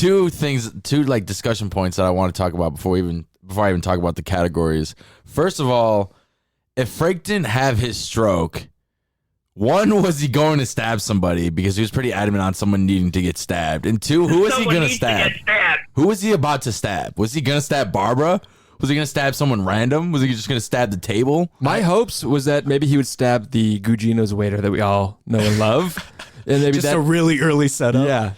two like discussion points that I want to talk about before I even talk about the categories. First of all, if Frank didn't have his stroke, one, was he going to stab somebody because he was pretty adamant on someone needing to get stabbed, and two, who was he going to stab? Who was he about to stab? Was he going to stab Barbara? Was he going to stab someone random? Was he just going to stab the table? My hopes was that maybe he would stab the Gugino's waiter that we all know and love. And maybe just a really early setup. Yeah.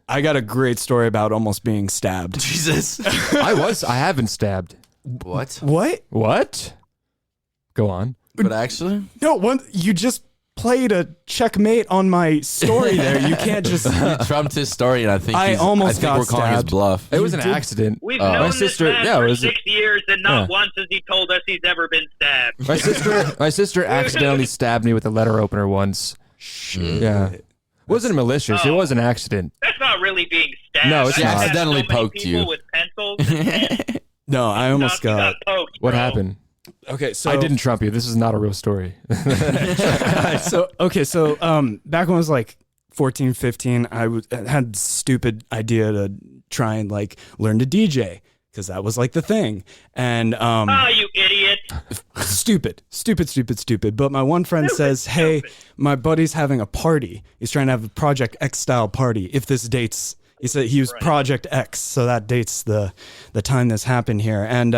I got a great story about almost being stabbed. Jesus. I have been stabbed. What? What? Go on. But actually? No, you just played a checkmate on my story there. You can't just... You trumped his story, and I think got we're calling his bluff. It was an accident. We've known this man for 6 years, and not Yeah. once has he told us he's ever been stabbed. My sister accidentally stabbed me with a letter opener once. Shit. Yeah. It wasn't malicious. It was an accident. That's not really being stabbed. No, it's I've not. had Accidentally so many poked people you. with pencils. And No, I almost you got... poked, What bro. happened? Okay, so... I didn't trump you. This is not a real story. So back when I was like 14, 15, I had this stupid idea to try and like learn to DJ because that was like the thing. And You idiot. stupid. But my one friend says, "Hey, my buddy's having a party. He's trying to have a Project X style party. If this dates." He said he used Project X, so that dates the time this happened here. And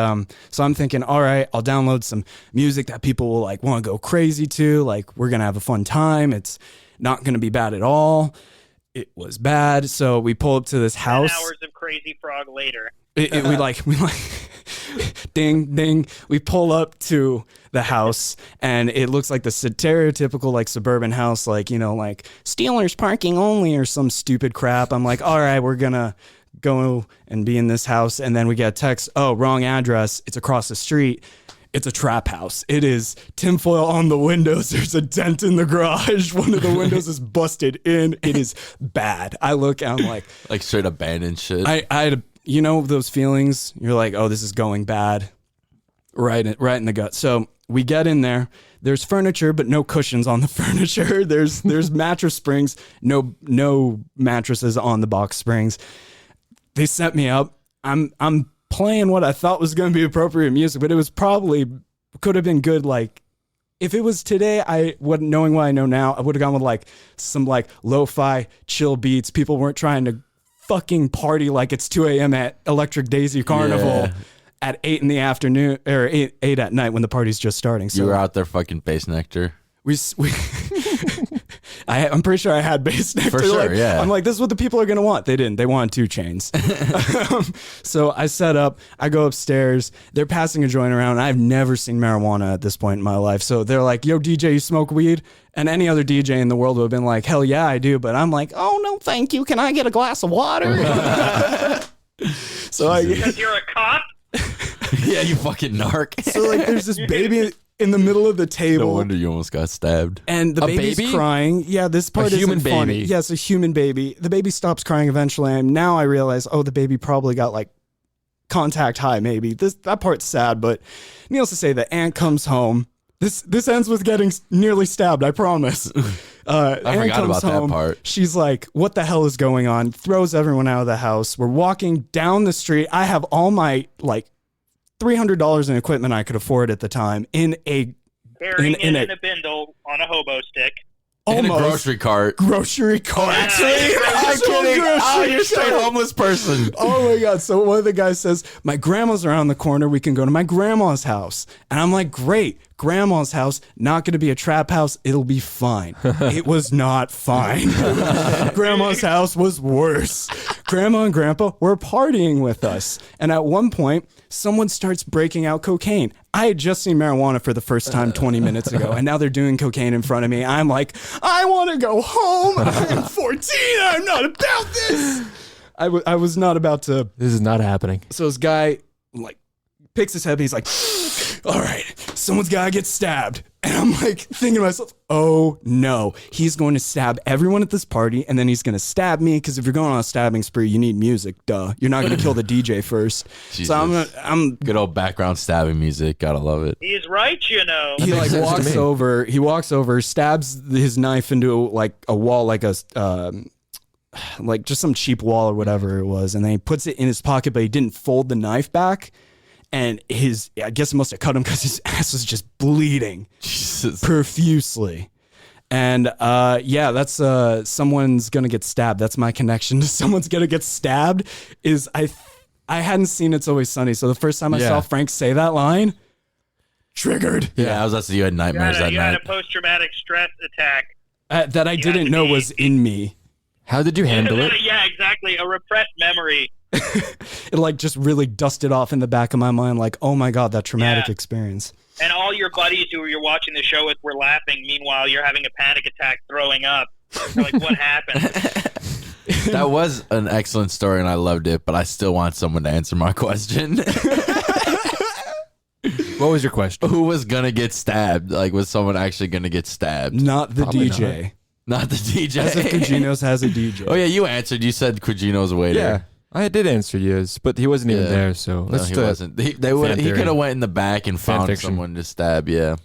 so I'm thinking, all right, I'll download some music that people will like want to go crazy to. Like, we're gonna have a fun time. It's not gonna be bad at all. It was bad. So we pull up to this 10 house. hours of Crazy Frog later. We ding ding. We pull up to the house, and it looks like the stereotypical like suburban house, like, you know, like Steelers parking only or some stupid crap. I'm like, all right, we're gonna go and be in this house, and then we get a text, oh, wrong address. It's across the street. It's a trap house. It is tinfoil on the windows. There's a dent in the garage. One of the windows is busted in. It is bad. I look, and I'm like straight abandoned shit. I had, you know, those feelings. You're like, oh, this is going bad. Right in the gut. So we get in there. There's furniture, but no cushions on the furniture. There's mattress springs. No mattresses on the box springs. They set me up. I'm playing what I thought was going to be appropriate music, but it was could have been good. Like, if it was today, knowing what I know now, I would have gone with like some like lo-fi chill beats. People weren't trying to fucking party like it's 2 a.m. at Electric Daisy Carnival at 8 in the afternoon or 8 at night when the party's just starting. So you were out there fucking bass nectar. I'm pretty sure I had bass nectar. For sure, like, yeah. I'm like, this is what the people are going to want. They didn't. They wanted 2 Chainz. So I set up. I go upstairs. They're passing a joint around. I've never seen marijuana at this point in my life. So they're like, yo, DJ, you smoke weed? And any other DJ in the world would have been like, hell yeah, I do. But I'm like, oh, no, thank you. Can I get a glass of water? Because you're a cop? Yeah, you fucking narc. So like, there's this baby in the middle of the table. No wonder you almost got stabbed. And the baby's crying. Yeah, this part is human isn't funny. baby. Yes, a human baby. The baby stops crying eventually, and now I realize, oh, the baby probably got like contact high. Maybe that part's sad, but needless to say, the aunt comes home. This ends with getting nearly stabbed. I promise. I forgot about that part. She's like, what the hell is going on? Throws everyone out of the house. We're walking down the street. I have all my like $300 in equipment I could afford at the time in a bindle on a hobo stick. In a grocery cart. Grocery cart. Actually, I'm kidding. Oh, you're straight homeless person. Oh my God. So one of the guys says, my grandma's around the corner. We can go to my grandma's house. And I'm like, great. Grandma's house, not going to be a trap house. It'll be fine. It was not fine. Grandma's house was worse. Grandma and Grandpa were partying with us. And at one point, someone starts breaking out cocaine. I had just seen marijuana for the first time 20 minutes ago, and now they're doing cocaine in front of me. I'm like, I want to go home. I'm 14. I'm not about this. I was not about to. This is not happening. So this guy like picks his head and he's like, all right, someone's got to get stabbed. And I'm like thinking to myself, oh no, he's going to stab everyone at this party and then he's going to stab me because if you're going on a stabbing spree, you need music, duh. You're not going to kill the DJ first. Jesus. So I'm good old background stabbing music. Gotta love it. He's right, you know. He like sense to walks me. over, stabs his knife into like a wall, like a like just some cheap wall or whatever it was, and then he puts it in his pocket, but he didn't fold the knife back, and I guess it must have cut him because his ass was just bleeding profusely. And that's someone's gonna get stabbed. That's my connection to someone's gonna get stabbed. Is I hadn't seen It's Always Sunny, so the first time I saw Frank say that line, triggered. Yeah, I was asking you had nightmares that you night. had a post-traumatic stress attack. That I didn't know was in me. How did you handle it? Yeah, exactly. A repressed memory. It like just really dusted off in the back of my mind, like, oh my God, that traumatic experience. And all your buddies who you're watching the show with were laughing. Meanwhile, you're having a panic attack, throwing up. You're like, what happened? That was an excellent story, and I loved it, but I still want someone to answer my question. What was your question? Who was going to get stabbed? Like, was someone actually going to get stabbed? Not the Probably DJ. Not the DJ. As if Cugino's has a DJ. Oh, yeah, you answered. You said Cugino's waiter. Yeah, I did answer yes, but he wasn't even there, so No, he wasn't. He could have went in the back and found fiction. someone to stab, yeah.